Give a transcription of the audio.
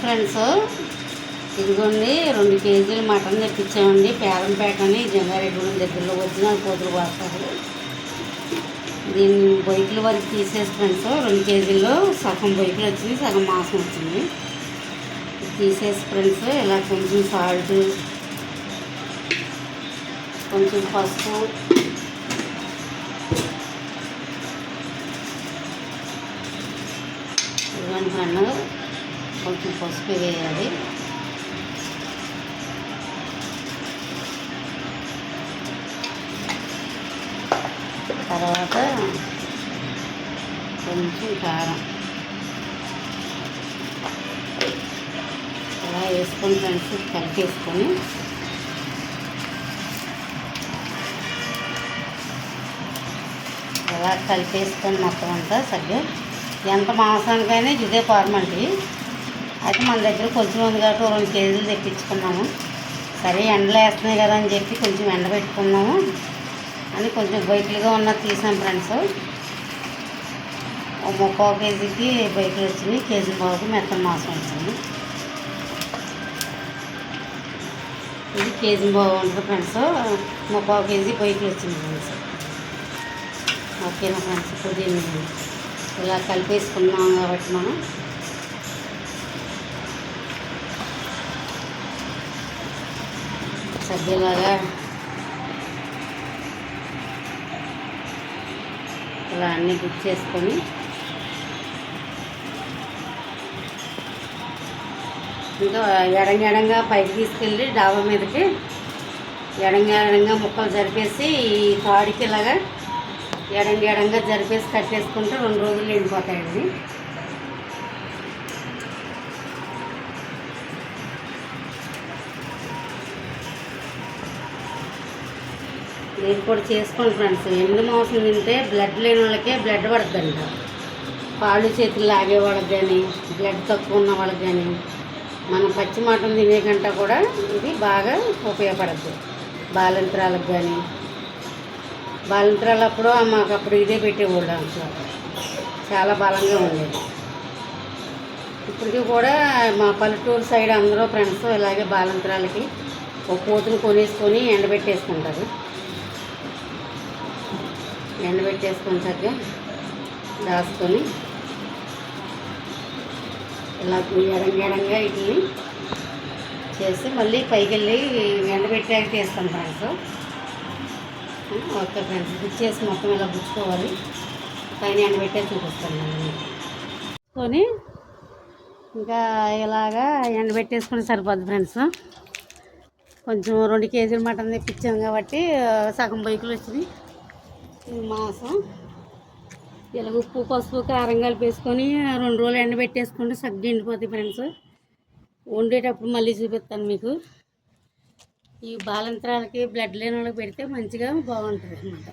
Friends, ఇదిగోండి 2 కేజీలు mutton తెప్పించామండి. Perampeta అని జంగారెడ్డిగూడెం దగ్గరలో ఒరిజినల్ కోతులు వాడతారు. దీన్ని బొయ్యిల వరకు తీసేసి ఫ్రెండ్స్ 2 కేజీల్లో సగం బొయ్యిలు వచ్చింది, సగం మాంసం వచ్చింది. తీసేసి ఫ్రెండ్స్ ఇలా కొంచెం సాల్ట్, కొంచెం పసుపు, ఇవన్నీ ఫ్రెండ్ కొంచెం పసుపు వేయాలి. తర్వాత కొంచెం కారం ఇలా వేసుకొని ఫ్రెండ్స్ కలిపేసుకొని ఇలా కలిపేసుకొని మొత్తం అంతా సరిగ్గా ఎంత మాంసానికైనా ఇదే ఫార్మాలిటీ. అయితే మన దగ్గర కొంచెం ఉంది కాబట్టి 2 కేజీలు తెప్పించుకున్నాము. సరే ఎండలో వేస్తున్నాయి కదా అని చెప్పి కొంచెం ఎండబెట్టుకున్నాము అని కొంచెం బయటలుగా ఉన్నది తీసాం ఫ్రెండ్స్. 1/4 కేజీకి బయటలు వచ్చినాయి, కేజీ బాబుకి మెత్తని మాంసం వచ్చింది. ఇది కేజీ బాబు ఉంటుంది ఫ్రెండ్స్. 1/4 కేజీ బయటలు వచ్చింది ఫ్రెండ్స్. ఓకేనా ఫ్రెండ్స్, ఇప్పుడు దీన్ని ఇలా కలిపేసుకున్నాం కాబట్టి మనం సభ్యులాగా ఇలా అన్నీ గుర్తు చేసుకొని ఇంకా ఎడంగా పైకి తీసుకెళ్ళి డాబా మీదకి ఎడంగా ముక్కలు జరిపేసి ఈ తాడికి ఇలాగా ఎడంగా జరిపేసి కట్టేసుకుంటే 2 రోజులు ఎండిపోతాయండి. మీరు కూడా చేసుకోండి ఫ్రెండ్స్. ఎండు మాంసం తింటే బ్లడ్ లేని వాళ్ళకే బ్లడ్ పడుతుందంట. కాళ్ళు చేతులు లాగే వాళ్ళకి కానీ, బ్లడ్ తక్కువ ఉన్న వాళ్ళకి కానీ, మనం పచ్చి మటన్ తినే కంటే కూడా ఇది బాగా ఉపయోగపడుతుంది. బాలింతరాలకు కానీ, బాలింతరాలప్పుడు మాకు అప్పుడు ఇదే పెట్టేవాళ్ళు అసలు చాలా బలంగా ఉండేది. ఇప్పటికీ కూడా మా పల్లెటూరు సైడ్ అందరూ ఫ్రెండ్స్ ఇలాగే బాలింతరాలకి ఒక పోతుని కొనేసుకొని ఎండబెట్టేసుకుంటారు. ఎండబెట్టేసుకొని చక్కగా దాచుకొని ఇలా ఎడంగా వీటిని చేసి మళ్ళీ పైకి వెళ్ళి ఎండబెట్టాక తీస్తాం ఫ్రెండ్స్. ఓకే ఫ్రెండ్స్, గుచ్చేసి మొత్తం ఇలా గుచ్చుకోవాలి. పైన ఎండబెట్టే చూపిస్తాను నేను కొని ఇంకా ఇలాగా ఎండబెట్టేసుకొని సరిపోద్ది ఫ్రెండ్స్. కొంచెం 2 కేజీల మటన్ తెప్పించాం కాబట్టి సగం బైకులు వచ్చినాయి మాంసం. ఇలా ఉప్పు పసుపు కారం కలిపేసుకొని 2 రోజులు ఎండబెట్టేసుకుంటే సగ్గు ఎండిపోతాయి ఫ్రెండ్స్. వండేటప్పుడు మళ్ళీ చూపిస్తాను మీకు. ఈ బాలంతరాలకి బ్లడ్ లేని వాళ్ళకి పెడితే మంచిగా బాగుంటుంది అన్నమాట.